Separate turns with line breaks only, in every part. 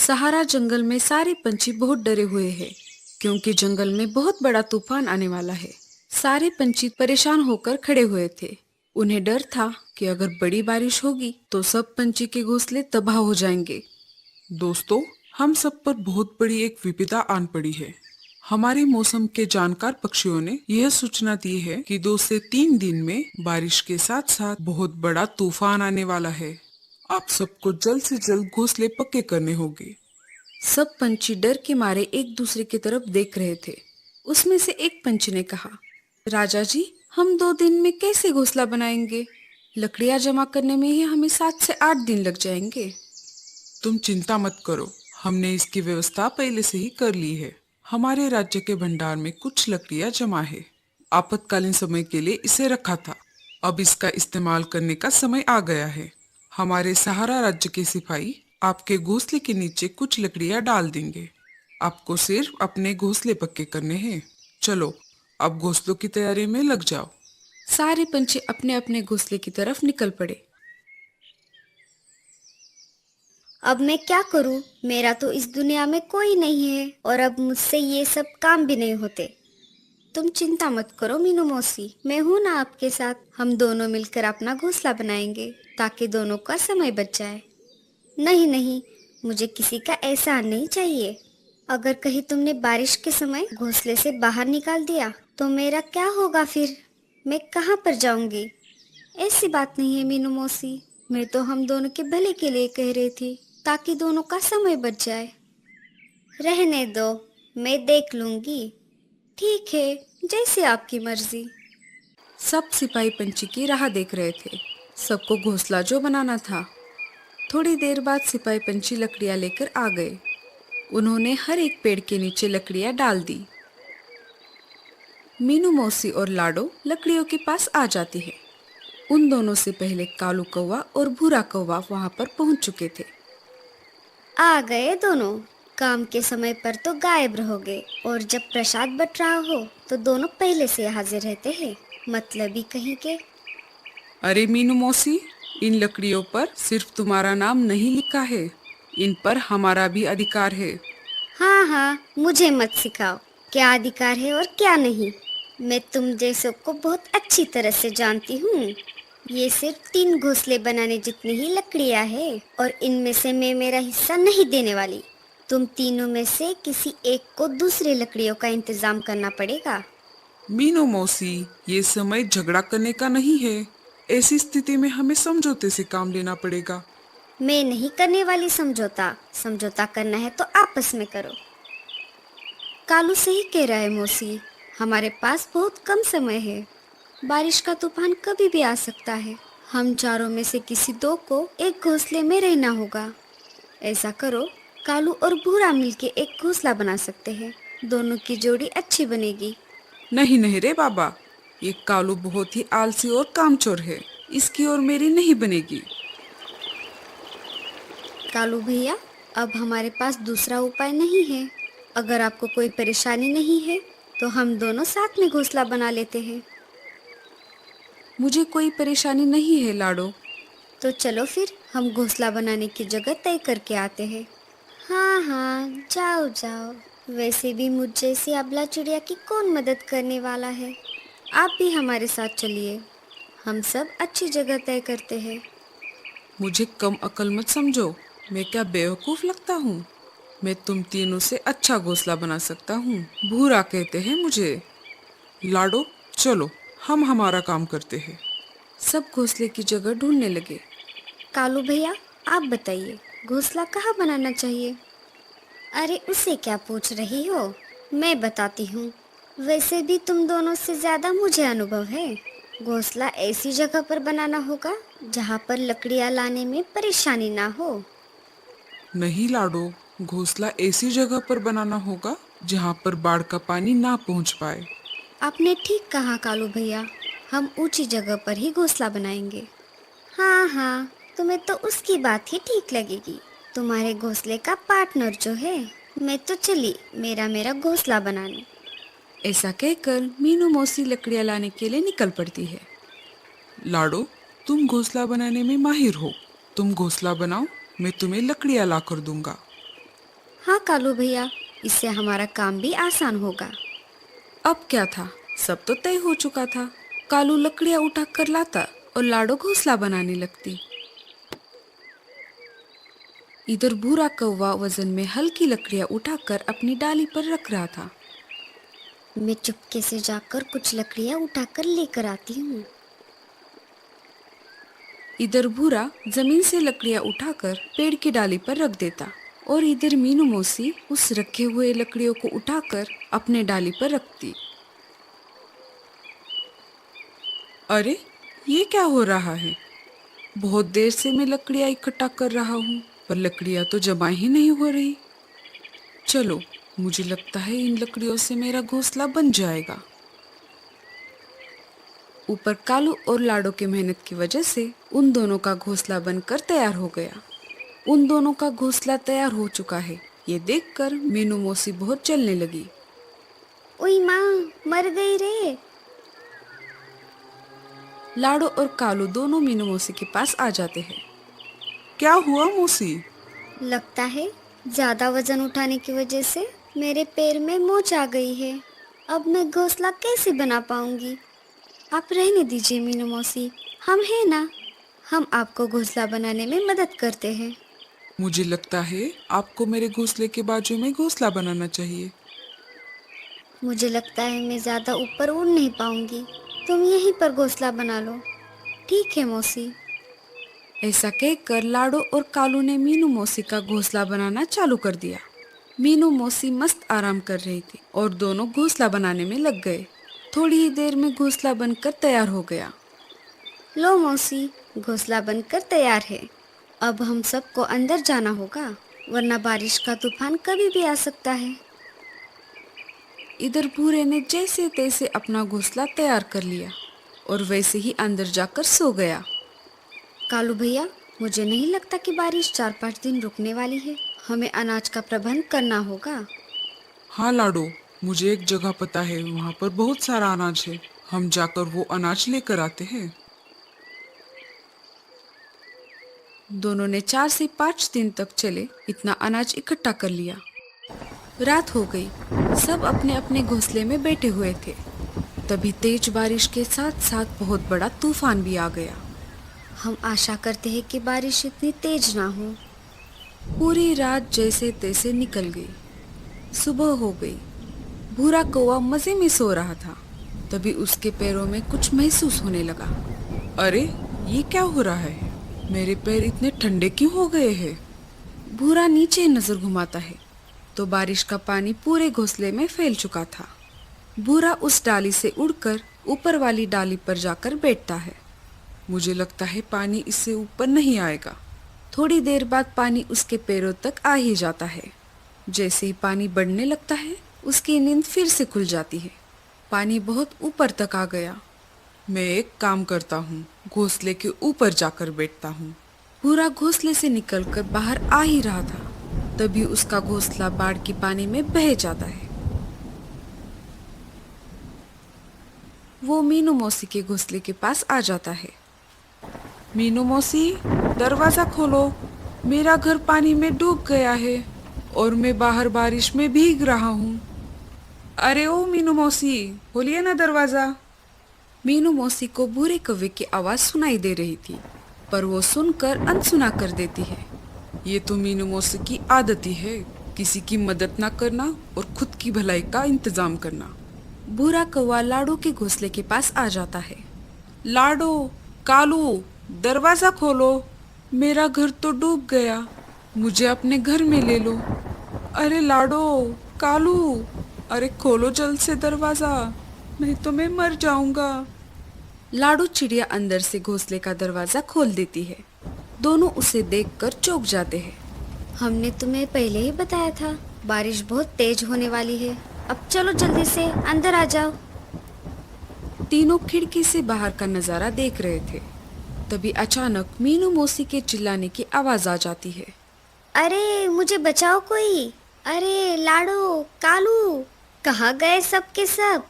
सहारा जंगल में सारे पंछी बहुत डरे हुए हैं क्योंकि जंगल में बहुत बड़ा तूफान आने वाला है। सारे पंछी परेशान होकर खड़े हुए थे। उन्हें डर था कि अगर बड़ी बारिश होगी तो सब पंछी के घोंसले तबाह हो जाएंगे।
दोस्तों, हम सब पर बहुत बड़ी एक विपदा आन पड़ी है। हमारे मौसम के जानकार पक्षियों ने यह सूचना दी है कि 2 से 3 दिन में बारिश के साथ साथ बहुत बड़ा तूफान आने वाला है। आप सबको जल्द से जल्द घोंसले पक्के करने होंगे।
सब पंछी डर के मारे एक दूसरे की तरफ देख रहे थे। उसमें से एक पंछी ने कहा, राजा जी, हम 2 दिन में कैसे घोंसला बनाएंगे? लकड़ियां जमा करने में ही हमें 7 से 8 दिन लग जाएंगे।
तुम चिंता मत करो, हमने इसकी व्यवस्था पहले से ही कर ली है। हमारे राज्य के भंडार में कुछ लकड़ियां जमा है। आपातकालीन समय के लिए इसे रखा था। अब इसका इस्तेमाल करने का समय आ गया है। हमारे सहारा राज्य के सिपाही आपके घोंसले के नीचे कुछ लकड़ियां डाल देंगे। आपको सिर्फ अपने घोंसले पक्के करने हैं। चलो, अब घोंसलों की तैयारी में लग जाओ।
सारे पंछी अपने अपने घोंसले की तरफ निकल पड़े।
अब मैं क्या करूं? मेरा तो इस दुनिया में कोई नहीं है और अब मुझसे ये सब काम भी नहीं होते। तुम चिंता मत करो मीनू मौसी, मैं हूं ना आपके साथ। हम दोनों मिलकर अपना घोंसला बनाएंगे ताकि दोनों का समय बच जाए। नहीं नहीं, मुझे किसी का एहसान नहीं चाहिए। अगर कहीं तुमने बारिश के समय घोंसले से बाहर निकाल दिया तो मेरा क्या होगा फिर? मैं कहाँ पर जाऊंगी? ऐसी बात नहीं है मीनू मौसी, मैं तो हम दोनों के भले के लिए कह रही थी ताकि दोनों का समय बच जाए। रहने दो, मैं देख लूंगी। ठीक है, जैसी आपकी मर्जी।
सब सिपाही पंछी की राह देख रहे थे। सबको घोंसला जो बनाना था। थोड़ी देर बाद सिपाही पंछी लकड़ियां लेकर आ गए। उन्होंने हर एक पेड़ के नीचे लकड़ियां डाल दी। मीनू मौसी और लाडो लकड़ियों के पास आ जाती है। उन दोनों से पहले कालू कौवा और भूरा कौवा वहां पर पहुंच चुके थे।
आ गए दोनों। काम के समय पर तो गायब रहोगे और जब प्रसाद बट रहा हो तो दोनों पहले से हाजिर रहते हैं। मतलबी कहीं के।
अरे मीनू मौसी, इन लकड़ियों पर सिर्फ तुम्हारा नाम नहीं लिखा है, इन पर हमारा भी अधिकार है।
हाँ हाँ, मुझे मत सिखाओ क्या अधिकार है और क्या नहीं। मैं तुम जैसों को बहुत अच्छी तरह से जानती हूँ। ये सिर्फ 3 घोंसले बनाने जितनी ही लकड़ियाँ है और इनमें से मैं मेरा हिस्सा नहीं देने वाली। तुम तीनों में से किसी एक को दूसरी लकड़ियों का इंतजाम करना पड़ेगा।
मीनू मौसी, ये समय झगड़ा करने का नहीं है। ऐसी स्थिति में हमें समझौते से काम लेना पड़ेगा।
मैं नहीं करने वाली समझौता। समझौता करना है तो आपस में करो। कालू सही कह रहा है मौसी, हमारे पास बहुत कम समय है। बारिश का तूफान कभी भी आ सकता है। हम चारों में से किसी 2 को एक घोंसले में रहना होगा। ऐसा करो, कालू और भूरा मिलके एक घोंसला बना सकते हैं। दोनों की जोड़ी अच्छी बनेगी।
नहीं नहीं रे बाबा, ये कालू बहुत ही आलसी और कामचोर है। इसकी और मेरी नहीं बनेगी।
कालू भैया, अब हमारे पास दूसरा उपाय नहीं है। अगर आपको कोई परेशानी नहीं है तो हम दोनों साथ में घोंसला बना लेते हैं।
मुझे कोई परेशानी नहीं है लाडो।
तो चलो फिर हम घोंसला बनाने की जगह तय करके आते हैं। हाँ हाँ, जाओ जाओ। वैसे भी मुझ जैसी अबला चिड़िया की कौन मदद करने वाला है। आप भी हमारे साथ चलिए, हम सब अच्छी जगह तय करते हैं।
मुझे कम अकल मत समझो। मैं क्या बेवकूफ लगता हूँ? मैं तुम तीनों से अच्छा घोंसला बना सकता हूँ। भूरा कहते हैं मुझे।
लाडो, चलो, हम हमारा काम करते हैं।
सब घोंसले की जगह ढूंढने लगे।
कालू भैया, आप बताइए, घोंसला कहाँ बनाना चाहिए? अरे उसे क्या पूछ रही हो, मैं बताती हूँ। वैसे भी तुम दोनों से ज्यादा मुझे अनुभव है। घोंसला ऐसी जगह पर बनाना होगा जहाँ पर लकड़ियाँ लाने में परेशानी ना हो।
नहीं लाडो, घोंसला ऐसी जगह पर बनाना होगा जहाँ पर बाढ़ का पानी ना पहुँच पाए।
आपने ठीक कहा कालू भैया, हम ऊंची जगह पर ही घोंसला बनाएंगे। हाँ हाँ, तुम्हें तो उसकी बात ही ठीक लगेगी। तुम्हारे घोंसले का पार्टनर जो है, मैं तो चली मेरा मेरा घोंसला बनाने।
ऐसा कहकर मीनू मौसी लकड़ियाँ लाने के लिए निकल पड़ती है।
लाडो, तुम घोंसला बनाने में माहिर हो। तुम घोंसला बनाओ, मैं तुम्हें लकड़ियाँ ला कर दूंगा।
हाँ कालू भैया, इससे हमारा काम भी आसान होगा।
अब क्या था, सब तो तय हो चुका था। कालू लकड़ियां उठा कर लाता और लाडो घोंसला बनाने लगती। इधर भूरा कौवा वजन में हल्की लकड़ियां उठाकर अपनी डाली पर रख रहा था।
मैं चुपके से जाकर कुछ लकड़ियां उठाकर लेकर आती हूँ।
इधर भूरा जमीन से लकड़ियां उठाकर पेड़ की डाली पर रख देता और इधर मीनू मौसी उस रखे हुए लकड़ियों को उठाकर अपने डाली पर रखती। अरे, ये क्या हो रहा है? बहुत देर से मैं लकड़ियां इकट्ठा कर रहा हूँ, पर लकड़ियां तो जमा ही नहीं हो रही। चलो, मुझे लगता है इन लकड़ियों से मेरा घोंसला बन जाएगा। ऊपर कालू और लाडो की मेहनत की वजह से उन दोनों का घोंसला बनकर तैयार हो गया। उन दोनों का घोंसला तैयार हो चुका है, ये देखकर मीनू मौसी बहुत जलने लगी।
ओई माँ, मर गई रे।
लाडो और कालू दोनों मीनू मौसी के पास आ जाते हैं।
क्या हुआ मौसी?
लगता है ज्यादा वजन उठाने की वजह से मेरे पैर में मोच आ गई है। अब मैं घोंसला कैसे बना पाऊंगी? आप रहने दीजिए मीनू मौसी, हम हैं ना, हम आपको घोंसला बनाने में मदद करते हैं।
मुझे लगता है आपको मेरे घोंसले के बाजू में घोंसला बनाना चाहिए।
मुझे लगता है मैं ज्यादा ऊपर उड़ नहीं पाऊंगी, तुम यहीं पर घोंसला बना लो। ठीक है मौसी।
ऐसा कहकर लाडो और कालू ने मीनू मौसी का घोंसला बनाना चालू कर दिया। मीनू मौसी मस्त आराम कर रही थी और दोनों घोंसला बनाने में लग गए। थोड़ी ही देर में घोंसला बनकर तैयार हो गया।
लो मौसी, घोंसला बनकर तैयार है। अब हम सबको अंदर जाना होगा, वरना बारिश का तूफान कभी भी आ सकता है।
इधर भूरे ने जैसे तैसे अपना घोंसला तैयार कर लिया और वैसे ही अंदर जाकर सो गया।
कालू भैया, मुझे नहीं लगता कि बारिश 4-5 दिन रुकने वाली है। हमें अनाज का प्रबंध करना होगा।
हाँ लाडो, मुझे एक जगह पता है, वहाँ पर बहुत सारा अनाज है। हम जाकर वो अनाज लेकर आते हैं।
दोनों ने 4 से 5 दिन तक चले इतना अनाज इकट्ठा कर लिया। रात हो गई, सब अपने अपने घोंसले में बैठे हुए थे। तभी तेज बारिश के साथ साथ बहुत बड़ा तूफान भी आ गया।
हम आशा करते हैं कि बारिश इतनी तेज ना हो।
पूरी रात जैसे तैसे निकल गई। सुबह हो गई। भूरा कौवा मजे में सो रहा था। तभी उसके पैरों में कुछ महसूस होने लगा।
अरे, ये क्या हो रहा है? मेरे पैर इतने ठंडे क्यों हो गए हैं?
भूरा नीचे नजर घुमाता है तो बारिश का पानी पूरे घोंसले में फैल चुका था। भूरा उस डाली से उड़कर ऊपर वाली डाली पर जाकर बैठता है।
मुझे लगता है पानी इससे ऊपर नहीं आएगा।
थोड़ी देर बाद पानी उसके पैरों तक आ ही जाता है। जैसे ही पानी बढ़ने लगता है, उसकी नींद फिर से खुल जाती है। पानी बहुत ऊपर तक आ गया।
मैं एक काम करता हूँ, घोंसले के ऊपर जाकर बैठता हूँ।
भूरा घोंसले से निकलकर बाहर आ ही रहा था, तभी उसका घोंसला बाढ़ की पानी में बह जाता है। वो मीनू मौसी के घोंसले के पास आ जाता है।
मीनू मौसी, दरवाजा खोलो, मेरा घर पानी में डूब गया है और मैं बाहर बारिश में भीग रहा हूँ। अरे ओ मीनू मौसी, खोलिए ना दरवाजा।
मीनू मौसी को भूरे कौवे की आवाज सुनाई दे रही थी, पर वो सुनकर अनसुना कर देती है।
ये तो मीनू मौसी की आदत ही है, किसी की मदद ना करना और खुद की भलाई का इंतजाम करना।
भूरा कौवा लाडो के घोंसले के पास आ जाता है।
लाडो, कालू, दरवाजा खोलो, मेरा घर तो डूब गया, मुझे अपने घर में ले लो। अरे लाडो, कालू, अरे खोलो जल्द से दरवाजा, नहीं तो मैं मर जाऊंगा।
लाडो चिड़िया अंदर से घोंसले का दरवाजा खोल देती है। दोनों उसे देखकर चौंक जाते हैं।
हमने तुम्हें पहले ही बताया था, बारिश बहुत तेज होने वाली है। अब चलो जल्दी से अंदर आ जाओ।
तीनों खिड़की से बाहर का नजारा देख रहे थे। तभी अचानक मीनू मौसी के चिल्लाने की आवाज आ जाती है।
अरे मुझे बचाओ कोई! अरे लाडो, कालू, कहाँ गए सब के सब?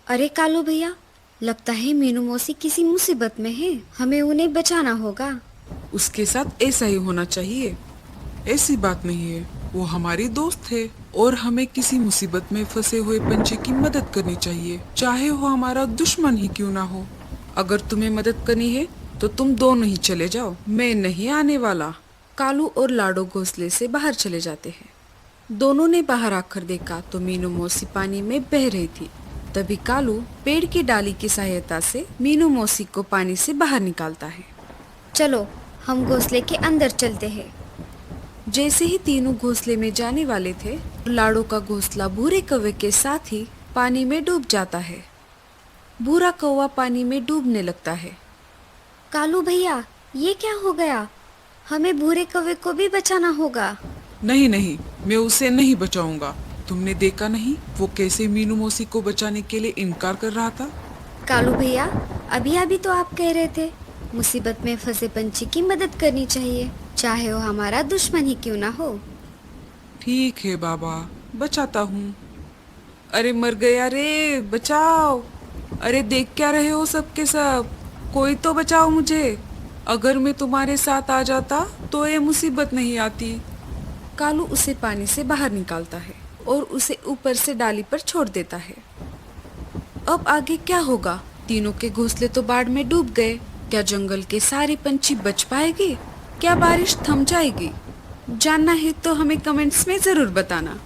अरे कालू भैया, लगता है मीनू मौसी किसी मुसीबत में है, हमें उन्हें बचाना होगा।
उसके साथ ऐसा ही होना चाहिए, ऐसी बात नहीं है। वो हमारे दोस्त थे और हमें किसी मुसीबत में फंसे हुए पंछी की मदद करनी चाहिए, चाहे वो हमारा दुश्मन ही क्यों ना हो।
अगर तुम्हें मदद करनी है तो तुम दोनों ही चले जाओ, मैं नहीं आने वाला। कालू और लाडो घोंसले से बाहर चले जाते हैं। दोनों ने बाहर आकर देखा तो मीनू मौसी पानी में बह रही थी। तभी कालू पेड़ की डाली की सहायता से मीनू मौसी को पानी से बाहर निकालता है।
चलो हम घोंसले के अंदर चलते हैं।
जैसे ही तीनों घोंसले में जाने वाले थे, लाडो का घोंसला भूरे कौवे के साथ ही पानी में डूब जाता है। भूरा कौवा पानी में डूबने लगता है।
कालू भैया, ये क्या हो गया? हमें भूरे कौवे को भी बचाना होगा।
नहीं नहीं, मैं उसे नहीं बचाऊंगा। तुमने देखा नहीं वो कैसे मीनू मौसी को बचाने के लिए इनकार कर रहा था।
कालू भैया, अभी अभी तो आप कह रहे थे मुसीबत में फंसे पंछी की मदद करनी चाहिए, चाहे वो हमारा दुश्मन ही क्यों ना हो।
ठीक है बाबा, बचाता हूँ।
अरे मर गया रे, बचाओ। अरे देख क्या रहे हो सबके सब, कोई तो बचाओ मुझे। अगर मैं तुम्हारे साथ आ जाता तो ये मुसीबत नहीं आती। कालू उसे पानी से बाहर निकालता है और उसे ऊपर से डाली पर छोड़ देता है। अब आगे क्या होगा? तीनों के घोंसले तो बाढ़ में डूब गए। क्या जंगल के सारे पंछी बच पाएंगे? क्या बारिश थम जाएगी? जानना है तो हमें कमेंट्स में जरूर बताना।